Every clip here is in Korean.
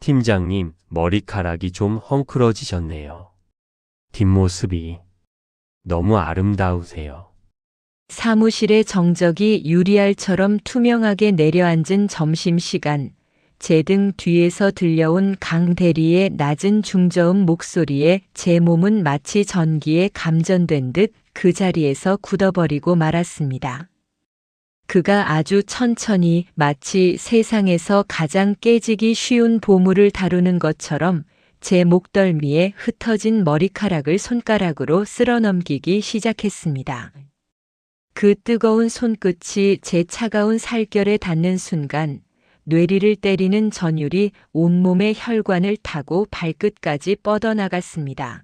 팀장님, 머리카락이 좀 헝클어지셨네요. 뒷모습이 너무 아름다우세요. 사무실의 정적이 유리알처럼 투명하게 내려앉은 점심시간, 제 등 뒤에서 들려온 강 대리의 낮은 중저음 목소리에 제 몸은 마치 전기에 감전된 듯 그 자리에서 굳어버리고 말았습니다. 그가 아주 천천히 마치 세상에서 가장 깨지기 쉬운 보물을 다루는 것처럼 제 목덜미에 흩어진 머리카락을 손가락으로 쓸어넘기기 시작했습니다. 그 뜨거운 손끝이 제 차가운 살결에 닿는 순간 뇌리를 때리는 전율이 온몸의 혈관을 타고 발끝까지 뻗어나갔습니다.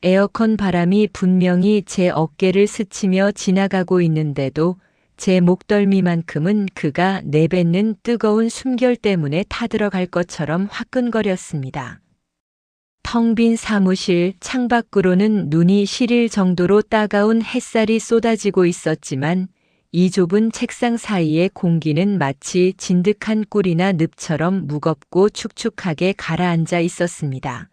에어컨 바람이 분명히 제 어깨를 스치며 지나가고 있는데도 제 목덜미만큼은 그가 내뱉는 뜨거운 숨결 때문에 타들어갈 것처럼 화끈거렸습니다. 텅 빈 사무실 창밖으로는 눈이 시릴 정도로 따가운 햇살이 쏟아지고 있었지만 이 좁은 책상 사이의 공기는 마치 진득한 꿀이나 늪처럼 무겁고 축축하게 가라앉아 있었습니다.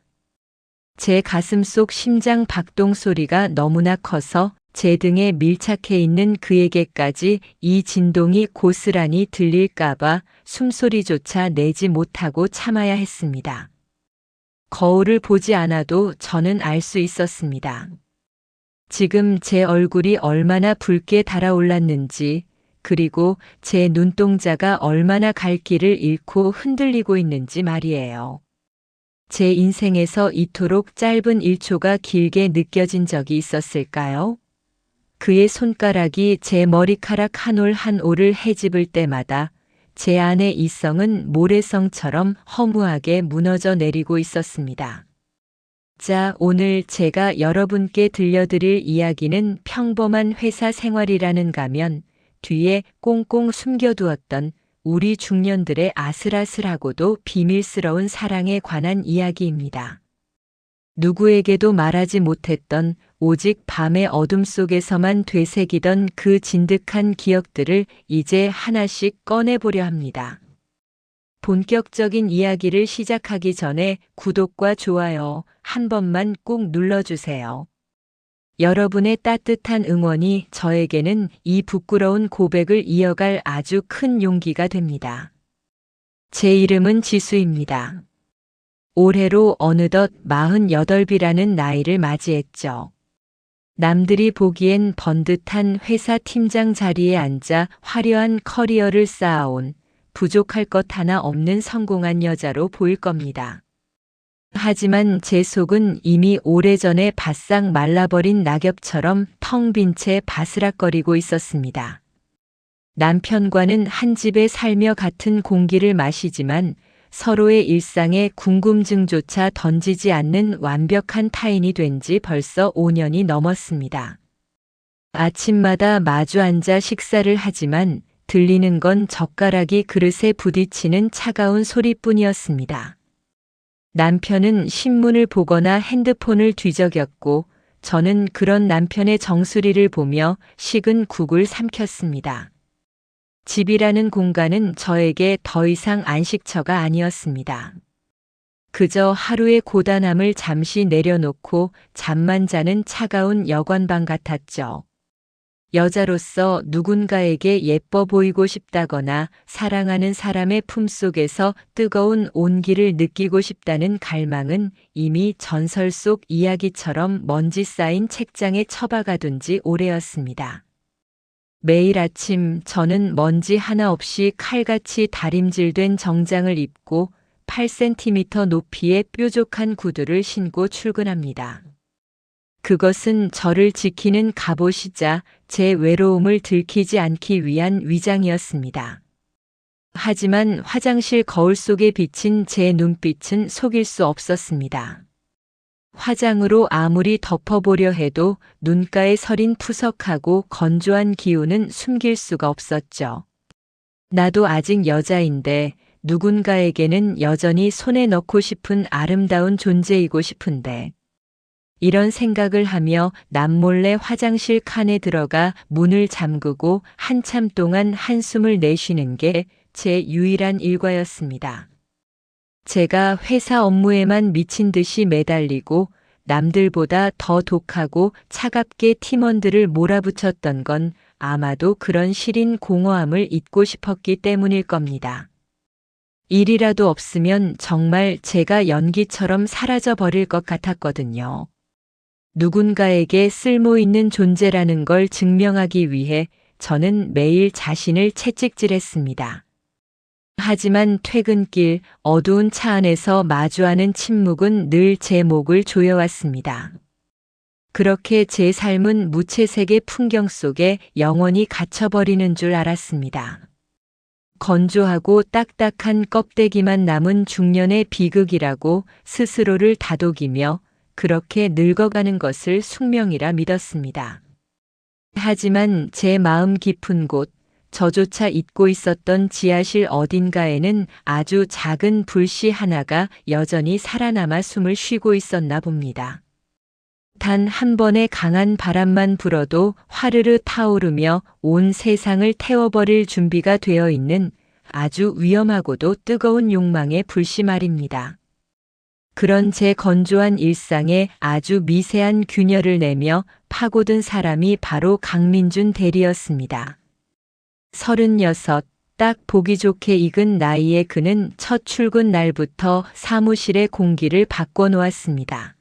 제 가슴 속 심장 박동 소리가 너무나 커서 제 등에 밀착해 있는 그에게까지 이 진동이 고스란히 들릴까봐 숨소리조차 내지 못하고 참아야 했습니다. 거울을 보지 않아도 저는 알 수 있었습니다. 지금 제 얼굴이 얼마나 붉게 달아올랐는지, 그리고 제 눈동자가 얼마나 갈 길을 잃고 흔들리고 있는지 말이에요. 제 인생에서 이토록 짧은 1초가 길게 느껴진 적이 있었을까요? 그의 손가락이 제 머리카락 한 올 한 올을 헤집을 때마다 제 안의 이성은 모래성처럼 허무하게 무너져 내리고 있었습니다. 자, 오늘 제가 여러분께 들려드릴 이야기는 평범한 회사 생활이라는 가면 뒤에 꽁꽁 숨겨두었던 우리 중년들의 아슬아슬하고도 비밀스러운 사랑에 관한 이야기입니다. 누구에게도 말하지 못했던 오직 밤의 어둠 속에서만 되새기던 그 진득한 기억들을 이제 하나씩 꺼내보려 합니다. 본격적인 이야기를 시작하기 전에 구독과 좋아요 한 번만 꼭 눌러주세요. 여러분의 따뜻한 응원이 저에게는 이 부끄러운 고백을 이어갈 아주 큰 용기가 됩니다. 제 이름은 지수입니다. 올해로 어느덧 48이라는 나이를 맞이했죠. 남들이 보기엔 번듯한 회사 팀장 자리에 앉아 화려한 커리어를 쌓아온 부족할 것 하나 없는 성공한 여자로 보일 겁니다. 하지만 제 속은 이미 오래전에 바싹 말라버린 낙엽처럼 텅 빈 채 바스락거리고 있었습니다. 남편과는 한 집에 살며 같은 공기를 마시지만 서로의 일상에 궁금증조차 던지지 않는 완벽한 타인이 된 지 벌써 5년이 넘었습니다. 아침마다 마주 앉아 식사를 하지만 들리는 건 젓가락이 그릇에 부딪히는 차가운 소리뿐이었습니다. 남편은 신문을 보거나 핸드폰을 뒤적였고 저는 그런 남편의 정수리를 보며 식은 국을 삼켰습니다. 집이라는 공간은 저에게 더 이상 안식처가 아니었습니다. 그저 하루의 고단함을 잠시 내려놓고 잠만 자는 차가운 여관방 같았죠. 여자로서 누군가에게 예뻐 보이고 싶다거나 사랑하는 사람의 품속에서 뜨거운 온기를 느끼고 싶다는 갈망은 이미 전설 속 이야기처럼 먼지 쌓인 책장에 처박아둔 지 오래였습니다. 매일 아침 저는 먼지 하나 없이 칼같이 다림질된 정장을 입고 8cm 높이의 뾰족한 구두를 신고 출근합니다. 그것은 저를 지키는 갑옷이자 제 외로움을 들키지 않기 위한 위장이었습니다. 하지만 화장실 거울 속에 비친 제 눈빛은 속일 수 없었습니다. 화장으로 아무리 덮어보려 해도 눈가에 서린 푸석하고 건조한 기운은 숨길 수가 없었죠. 나도 아직 여자인데 누군가에게는 여전히 손에 넣고 싶은 아름다운 존재이고 싶은데. 이런 생각을 하며 남몰래 화장실 칸에 들어가 문을 잠그고 한참 동안 한숨을 내쉬는 게 제 유일한 일과였습니다. 제가 회사 업무에만 미친 듯이 매달리고 남들보다 더 독하고 차갑게 팀원들을 몰아붙였던 건 아마도 그런 시린 공허함을 잊고 싶었기 때문일 겁니다. 일이라도 없으면 정말 제가 연기처럼 사라져 버릴 것 같았거든요. 누군가에게 쓸모 있는 존재라는 걸 증명하기 위해 저는 매일 자신을 채찍질했습니다. 하지만 퇴근길 어두운 차 안에서 마주하는 침묵은 늘 제 목을 조여왔습니다. 그렇게 제 삶은 무채색의 풍경 속에 영원히 갇혀버리는 줄 알았습니다. 건조하고 딱딱한 껍데기만 남은 중년의 비극이라고 스스로를 다독이며 그렇게 늙어가는 것을 숙명이라 믿었습니다. 하지만 제 마음 깊은 곳, 저조차 잊고 있었던 지하실 어딘가에는 아주 작은 불씨 하나가 여전히 살아남아 숨을 쉬고 있었나 봅니다. 단 한 번의 강한 바람만 불어도 화르르 타오르며 온 세상을 태워버릴 준비가 되어 있는 아주 위험하고도 뜨거운 욕망의 불씨 말입니다. 그런 제 건조한 일상에 아주 미세한 균열을 내며 파고든 사람이 바로 강민준 대리였습니다. 36, 딱 보기 좋게 익은 나이에 그는 첫 출근 날부터 사무실의 공기를 바꿔놓았습니다.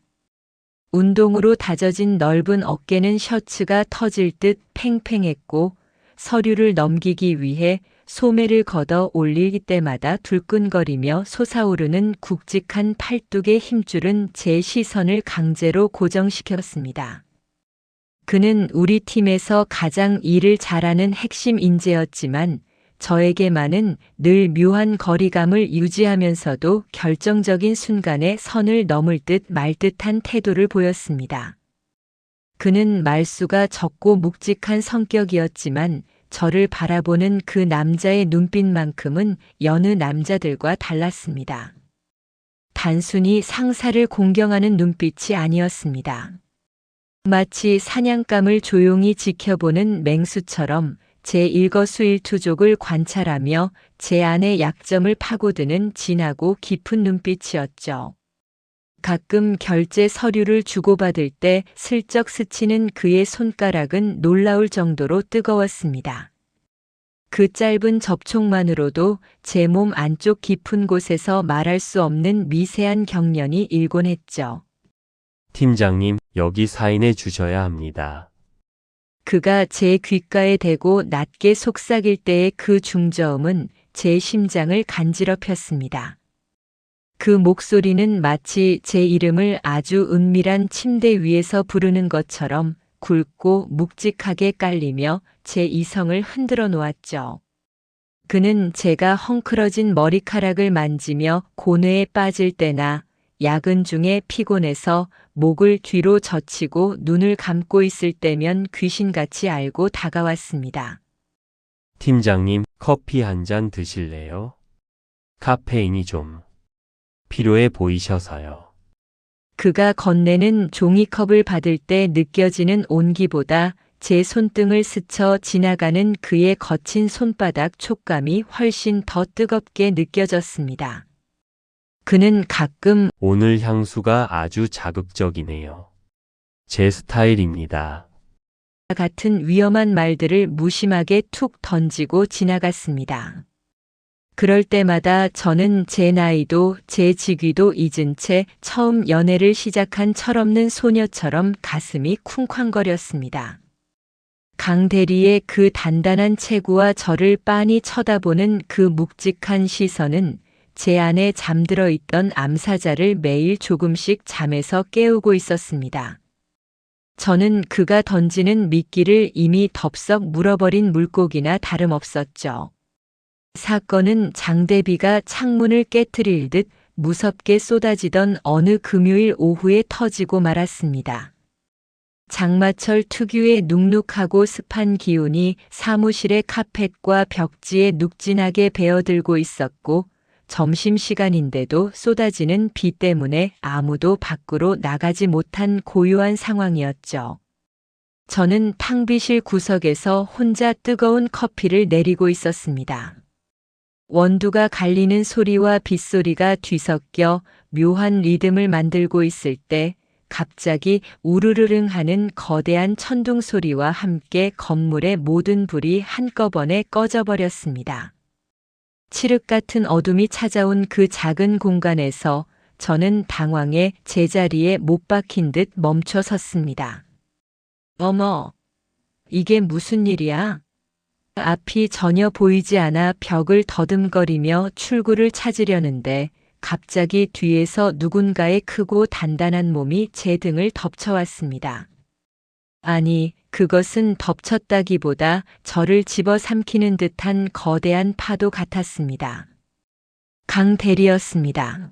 운동으로 다져진 넓은 어깨는 셔츠가 터질 듯 팽팽했고 서류를 넘기기 위해 소매를 걷어 올릴 때마다 불끈거리며 솟아오르는 굵직한 팔뚝의 힘줄은 제 시선을 강제로 고정시켰습니다. 그는 우리 팀에서 가장 일을 잘하는 핵심 인재였지만 저에게만은 늘 묘한 거리감을 유지하면서도 결정적인 순간에 선을 넘을 듯 말 듯한 태도를 보였습니다. 그는 말수가 적고 묵직한 성격이었지만 저를 바라보는 그 남자의 눈빛만큼은 여느 남자들과 달랐습니다. 단순히 상사를 공경하는 눈빛이 아니었습니다. 마치 사냥감을 조용히 지켜보는 맹수처럼 제 일거수일투족을 관찰하며 제 안의 약점을 파고드는 진하고 깊은 눈빛이었죠. 가끔 결제 서류를 주고받을 때 슬쩍 스치는 그의 손가락은 놀라울 정도로 뜨거웠습니다. 그 짧은 접촉만으로도 제 몸 안쪽 깊은 곳에서 말할 수 없는 미세한 경련이 일곤 했죠. 팀장님, 여기 사인해 주셔야 합니다. 그가 제 귓가에 대고 낮게 속삭일 때의 그 중저음은 제 심장을 간지럽혔습니다. 그 목소리는 마치 제 이름을 아주 은밀한 침대 위에서 부르는 것처럼 굵고 묵직하게 깔리며 제 이성을 흔들어 놓았죠. 그는 제가 헝클어진 머리카락을 만지며 고뇌에 빠질 때나 야근 중에 피곤해서 목을 뒤로 젖히고 눈을 감고 있을 때면 귀신같이 알고 다가왔습니다. 팀장님, 커피 한 잔 드실래요? 카페인이 좀 필요해 보이셔서요. 그가 건네는 종이컵을 받을 때 느껴지는 온기보다 제 손등을 스쳐 지나가는 그의 거친 손바닥 촉감이 훨씬 더 뜨겁게 느껴졌습니다. 그는 가끔 오늘 향수가 아주 자극적이네요. 제 스타일입니다. 같은 위험한 말들을 무심하게 툭 던지고 지나갔습니다. 그럴 때마다 저는 제 나이도 제 직위도 잊은 채 처음 연애를 시작한 철없는 소녀처럼 가슴이 쿵쾅거렸습니다. 강 대리의 그 단단한 체구와 저를 빤히 쳐다보는 그 묵직한 시선은 제 안에 잠들어 있던 암사자를 매일 조금씩 잠에서 깨우고 있었습니다. 저는 그가 던지는 미끼를 이미 덥석 물어버린 물고기나 다름없었죠. 사건은 장대비가 창문을 깨트릴 듯 무섭게 쏟아지던 어느 금요일 오후에 터지고 말았습니다. 장마철 특유의 눅눅하고 습한 기운이 사무실의 카펫과 벽지에 눅진하게 배어들고 있었고 점심시간인데도 쏟아지는 비 때문에 아무도 밖으로 나가지 못한 고요한 상황이었죠. 저는 탕비실 구석에서 혼자 뜨거운 커피를 내리고 있었습니다. 원두가 갈리는 소리와 빗소리가 뒤섞여 묘한 리듬을 만들고 있을 때 갑자기 우르르릉 하는 거대한 천둥 소리와 함께 건물의 모든 불이 한꺼번에 꺼져버렸습니다. 칠흑 같은 어둠이 찾아온 그 작은 공간에서 저는 당황해 제자리에 못 박힌 듯 멈춰 섰습니다. 어머, 이게 무슨 일이야? 앞이 전혀 보이지 않아 벽을 더듬거리며 출구를 찾으려는데 갑자기 뒤에서 누군가의 크고 단단한 몸이 제 등을 덮쳐왔습니다. 아니, 그것은 덮쳤다기보다 저를 집어삼키는 듯한 거대한 파도 같았습니다. 강대리였습니다.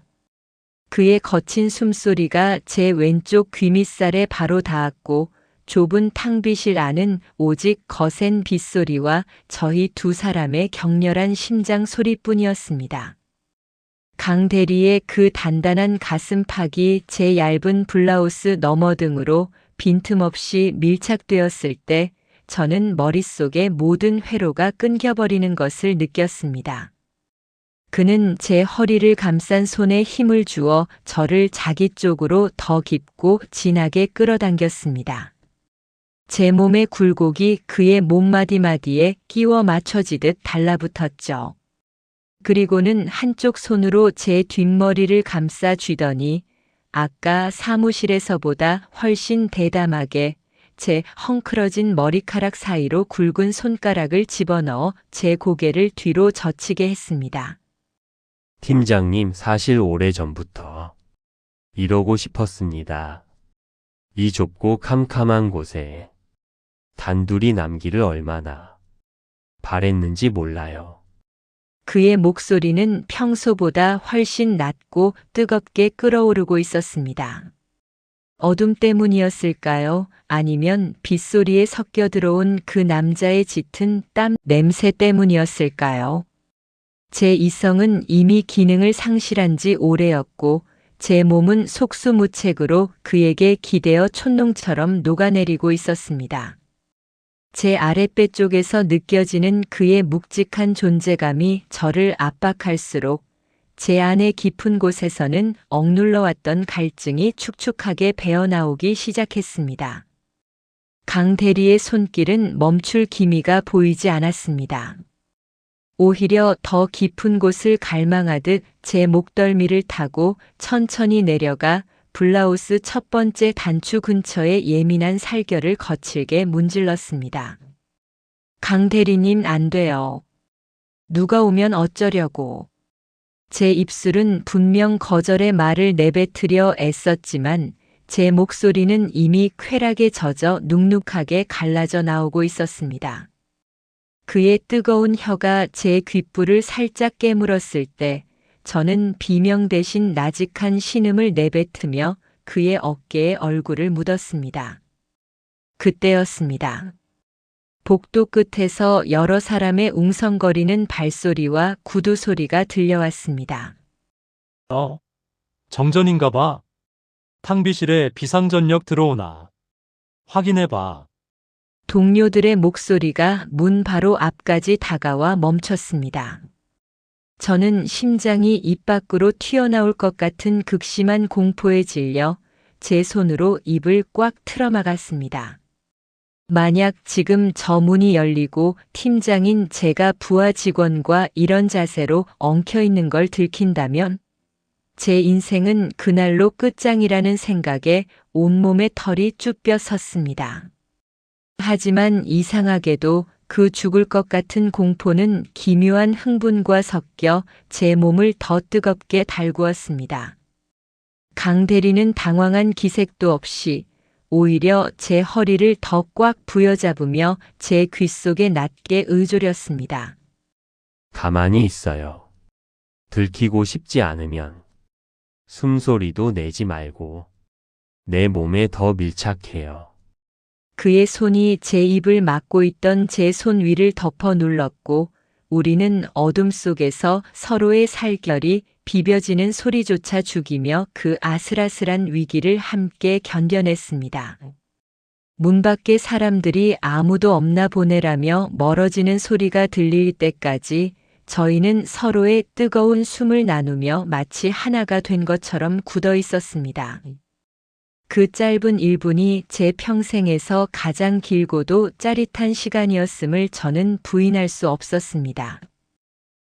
그의 거친 숨소리가 제 왼쪽 귀밑살에 바로 닿았고 좁은 탕비실 안은 오직 거센 빗소리와 저희 두 사람의 격렬한 심장 소리뿐이었습니다. 강 대리의 그 단단한 가슴팍이 제 얇은 블라우스 너머등으로 빈틈없이 밀착되었을 때 저는 머릿속의 모든 회로가 끊겨버리는 것을 느꼈습니다. 그는 제 허리를 감싼 손에 힘을 주어 저를 자기 쪽으로 더 깊고 진하게 끌어당겼습니다. 제 몸의 굴곡이 그의 몸마디마디에 끼워 맞춰지듯 달라붙었죠. 그리고는 한쪽 손으로 제 뒷머리를 감싸 쥐더니 아까 사무실에서보다 훨씬 대담하게 제 헝클어진 머리카락 사이로 굵은 손가락을 집어넣어 제 고개를 뒤로 젖히게 했습니다. 팀장님, 사실 오래전부터 이러고 싶었습니다. 이 좁고 캄캄한 곳에 단둘이 남기를 얼마나 바랬는지 몰라요. 그의 목소리는 평소보다 훨씬 낮고 뜨겁게 끓어오르고 있었습니다. 어둠 때문이었을까요? 아니면 빗소리에 섞여 들어온 그 남자의 짙은 땀 냄새 때문이었을까요? 제 이성은 이미 기능을 상실한 지 오래였고 제 몸은 속수무책으로 그에게 기대어 촛농처럼 녹아내리고 있었습니다. 제 아랫배 쪽에서 느껴지는 그의 묵직한 존재감이 저를 압박할수록 제 안의 깊은 곳에서는 억눌러왔던 갈증이 축축하게 배어나오기 시작했습니다. 강 대리의 손길은 멈출 기미가 보이지 않았습니다. 오히려 더 깊은 곳을 갈망하듯 제 목덜미를 타고 천천히 내려가 블라우스 첫 번째 단추 근처의 예민한 살결을 거칠게 문질렀습니다. 강 대리님, 안 돼요. 누가 오면 어쩌려고. 제 입술은 분명 거절의 말을 내뱉으려 애썼지만 제 목소리는 이미 쾌락에 젖어 눅눅하게 갈라져 나오고 있었습니다. 그의 뜨거운 혀가 제 귓불을 살짝 깨물었을 때 저는 비명 대신 나직한 신음을 내뱉으며 그의 어깨에 얼굴을 묻었습니다. 그때였습니다. 복도 끝에서 여러 사람의 웅성거리는 발소리와 구두 소리가 들려왔습니다. 정전인가 봐. 탕비실에 비상전력 들어오나. 확인해봐. 동료들의 목소리가 문 바로 앞까지 다가와 멈췄습니다. 저는 심장이 입 밖으로 튀어나올 것 같은 극심한 공포에 질려 제 손으로 입을 꽉 틀어막았습니다. 만약 지금 저 문이 열리고 팀장인 제가 부하 직원과 이런 자세로 엉켜있는 걸 들킨다면 제 인생은 그날로 끝장이라는 생각에 온몸의 털이 쭈뼛 섰습니다. 하지만 이상하게도 그 죽을 것 같은 공포는 기묘한 흥분과 섞여 제 몸을 더 뜨겁게 달구었습니다. 강 대리는 당황한 기색도 없이 오히려 제 허리를 더 꽉 부여잡으며 제 귓속에 낮게 의조렸습니다. 가만히 있어요. 들키고 싶지 않으면 숨소리도 내지 말고 내 몸에 더 밀착해요. 그의 손이 제 입을 막고 있던 제 손 위를 덮어 눌렀고 우리는 어둠 속에서 서로의 살결이 비벼지는 소리조차 죽이며 그 아슬아슬한 위기를 함께 견뎌냈습니다. 문 밖에 사람들이 아무도 없나 보네라며 멀어지는 소리가 들릴 때까지 저희는 서로의 뜨거운 숨을 나누며 마치 하나가 된 것처럼 굳어 있었습니다. 그 짧은 1분이 제 평생에서 가장 길고도 짜릿한 시간이었음을 저는 부인할 수 없었습니다.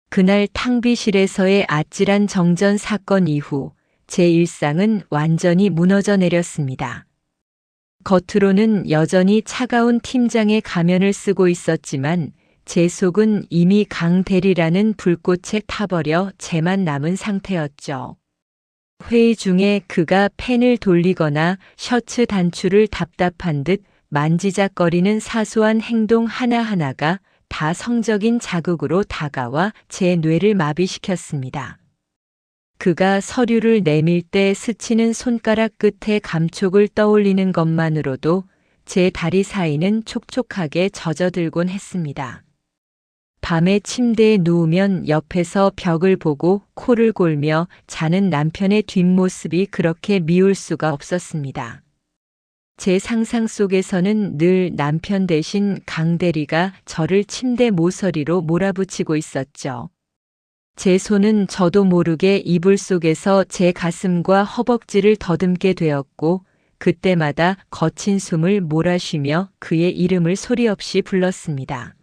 그날 탕비실에서의 아찔한 정전 사건 이후 제 일상은 완전히 무너져 내렸습니다. 겉으로는 여전히 차가운 팀장의 가면을 쓰고 있었지만 제 속은 이미 강 대리라는 불꽃에 타버려 재만 남은 상태였죠. 회의 중에 그가 펜을 돌리거나 셔츠 단추를 답답한 듯 만지작거리는 사소한 행동 하나하나가 다 성적인 자극으로 다가와 제 뇌를 마비시켰습니다. 그가 서류를 내밀 때 스치는 손가락 끝에 감촉을 떠올리는 것만으로도 제 다리 사이는 촉촉하게 젖어들곤 했습니다. 밤에 침대에 누우면 옆에서 벽을 보고 코를 골며 자는 남편의 뒷모습이 그렇게 미울 수가 없었습니다. 제 상상 속에서는 늘 남편 대신 강 대리가 저를 침대 모서리로 몰아붙이고 있었죠. 제 손은 저도 모르게 이불 속에서 제 가슴과 허벅지를 더듬게 되었고 그때마다 거친 숨을 몰아쉬며 그의 이름을 소리 없이 불렀습니다.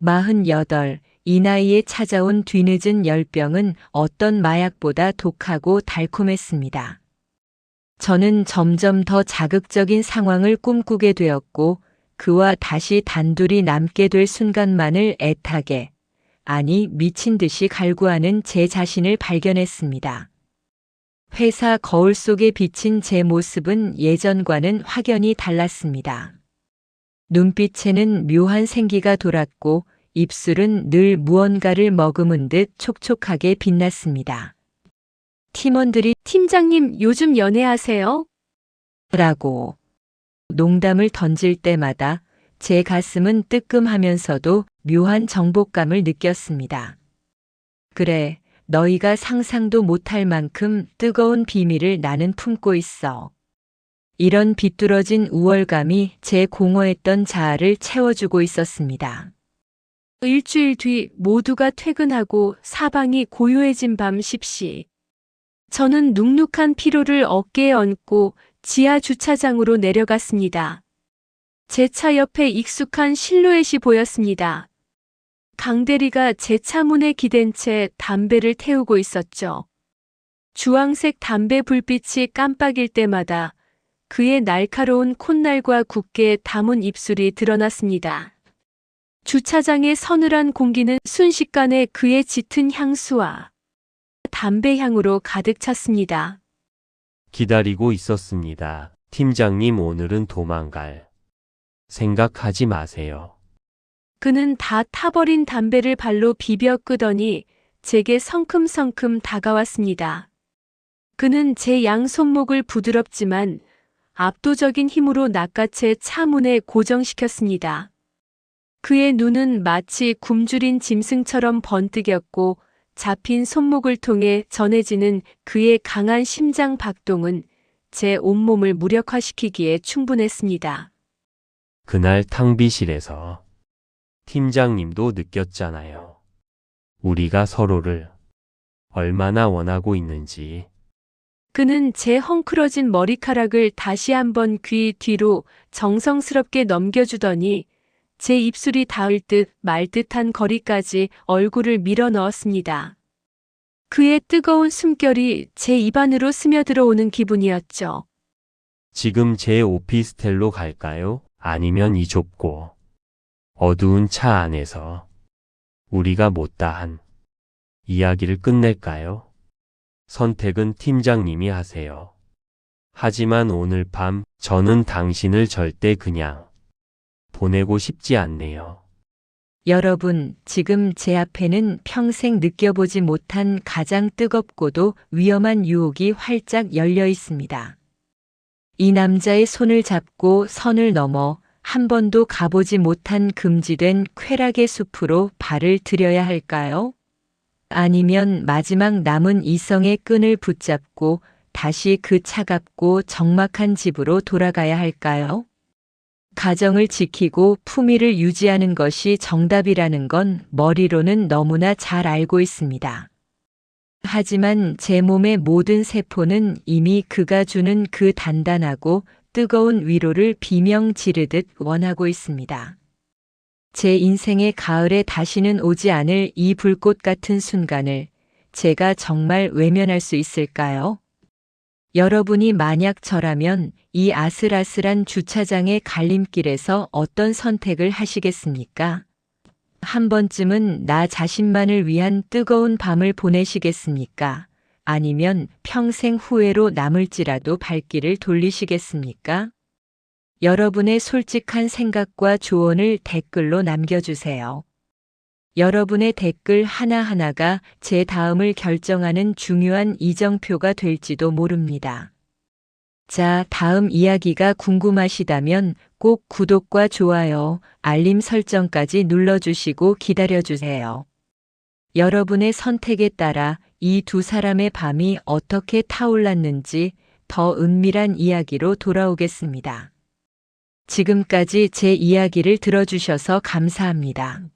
48, 이 나이에 찾아온 뒤늦은 열병은 어떤 마약보다 독하고 달콤했습니다. 저는 점점 더 자극적인 상황을 꿈꾸게 되었고 그와 다시 단둘이 남게 될 순간만을 애타게, 아니 미친 듯이 갈구하는 제 자신을 발견했습니다. 회사 거울 속에 비친 제 모습은 예전과는 확연히 달랐습니다. 눈빛에는 묘한 생기가 돌았고 입술은 늘 무언가를 머금은 듯 촉촉하게 빛났습니다. 팀원들이 팀장님, 요즘 연애하세요? 라고 농담을 던질 때마다 제 가슴은 뜨끔하면서도 묘한 정복감을 느꼈습니다. 그래, 너희가 상상도 못할 만큼 뜨거운 비밀을 나는 품고 있어. 이런 비뚤어진 우월감이 제 공허했던 자아를 채워주고 있었습니다. 일주일 뒤 모두가 퇴근하고 사방이 고요해진 밤 10시. 저는 눅눅한 피로를 어깨에 얹고 지하 주차장으로 내려갔습니다. 제 차 옆에 익숙한 실루엣이 보였습니다. 강 대리가 제 차 문에 기댄 채 담배를 태우고 있었죠. 주황색 담배 불빛이 깜빡일 때마다 그의 날카로운 콧날과 굳게 담은 입술이 드러났습니다. 주차장의 서늘한 공기는 순식간에 그의 짙은 향수와 담배 향으로 가득 찼습니다. 기다리고 있었습니다. 팀장님, 오늘은 도망갈 생각하지 마세요. 그는 다 타버린 담배를 발로 비벼 끄더니 제게 성큼성큼 다가왔습니다. 그는 제 양손목을 부드럽지만 압도적인 힘으로 낚아채 차 문에 고정시켰습니다. 그의 눈은 마치 굶주린 짐승처럼 번뜩였고 잡힌 손목을 통해 전해지는 그의 강한 심장 박동은 제 온몸을 무력화시키기에 충분했습니다. 그날 탕비실에서 팀장님도 느꼈잖아요. 우리가 서로를 얼마나 원하고 있는지. 그는 제 헝클어진 머리카락을 다시 한번 귀 뒤로 정성스럽게 넘겨주더니 제 입술이 닿을 듯 말 듯한 거리까지 얼굴을 밀어 넣었습니다. 그의 뜨거운 숨결이 제 입안으로 스며들어오는 기분이었죠. 지금 제 오피스텔로 갈까요? 아니면 이 좁고 어두운 차 안에서 우리가 못다한 이야기를 끝낼까요? 선택은 팀장님이 하세요. 하지만 오늘 밤 저는 당신을 절대 그냥 보내고 싶지 않네요. 여러분, 지금 제 앞에는 평생 느껴보지 못한 가장 뜨겁고도 위험한 유혹이 활짝 열려 있습니다. 이 남자의 손을 잡고 선을 넘어 한 번도 가보지 못한 금지된 쾌락의 숲으로 발을 들여야 할까요? 아니면 마지막 남은 이성의 끈을 붙잡고 다시 그 차갑고 적막한 집으로 돌아가야 할까요? 가정을 지키고 품위를 유지하는 것이 정답이라는 건 머리로는 너무나 잘 알고 있습니다. 하지만 제 몸의 모든 세포는 이미 그가 주는 그 단단하고 뜨거운 위로를 비명 지르듯 원하고 있습니다. 제 인생의 가을에 다시는 오지 않을 이 불꽃 같은 순간을 제가 정말 외면할 수 있을까요? 여러분이 만약 저라면 이 아슬아슬한 주차장의 갈림길에서 어떤 선택을 하시겠습니까? 한 번쯤은 나 자신만을 위한 뜨거운 밤을 보내시겠습니까? 아니면 평생 후회로 남을지라도 발길을 돌리시겠습니까? 여러분의 솔직한 생각과 조언을 댓글로 남겨주세요. 여러분의 댓글 하나하나가 제 다음을 결정하는 중요한 이정표가 될지도 모릅니다. 자, 다음 이야기가 궁금하시다면 꼭 구독과 좋아요, 알림 설정까지 눌러주시고 기다려주세요. 여러분의 선택에 따라 이 두 사람의 밤이 어떻게 타올랐는지 더 은밀한 이야기로 돌아오겠습니다. 지금까지 제 이야기를 들어주셔서 감사합니다.